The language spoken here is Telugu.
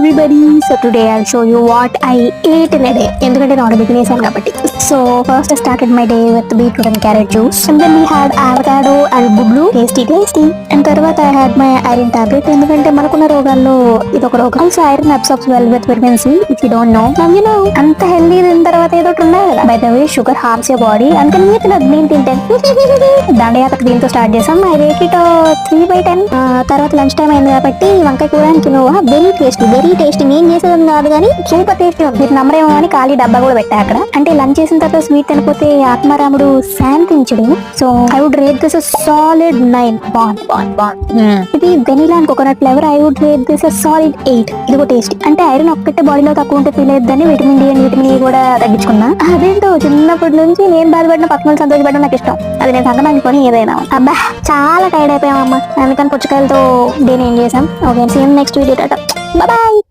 everybody, so today I'll show you what I ate in a day. ఎందుకంటే నేను ఆల్రెడీ తినేసాను కాబట్టి. So first I started my day with beetroot and carrot juice, and then we had avocado and buglu, tasty. And తర్వాత I had my iron tablet. ఎందుకంటే మనకున్న రోగాల్లో ఇది ఒక రోగం. Also iron absorbs well with vitamin C. If you don't know, now you know. అంత హెల్దీ తిన్న తర్వాత ఏదో ఒకటి ఉన్నాయి కదా. By the way, sugar harms your body. అందుకని నేను తింటాను. దండయాత్రకు దీంతో స్టార్ట్ చేసాం. I rate it 3/10. తర్వాత లంచ్ టైం అయింది కాబట్టి వంకాయ కూర కినోవా వెరీ టేస్టీ. నేను చేసేది కాదు కానీ సూపర్ టేస్టీ. మీరు నమ్మరేమో అని ఖాళీ డబ్బా కూడా పెట్టా అక్కడ. అంటే లంచ్ చేసిన తర్వాత స్వీట్ తినకపోతే ఆత్మారాముడు శాంతించడు. So I would rate this solid 9. ఇది vanilla and coconut flavour. I would rate this solid 8. ఇది కూడా టేస్టీ. అంటే ఐరన్ ఒక్కటే బాడీలో తక్కువ ఉంటే ఫీల్ అయ్యద్దని vitamin D and vitamin E కూడా తగ్గించుకున్నా. అదేంటో చిన్నప్పటి నుంచి నేను బాధపడిన పక్కన సంతోషపడడం నాకు ఇష్టం. అది నేను సంగం అనుకొని ఏదైనా అబ్బా చాలా టైర్డ్ అయిపోయామమ్మా. అందుకని పుచ్చకాయలతో నేను ఏం చేసాం. Okay, see you next video. Tata, bye.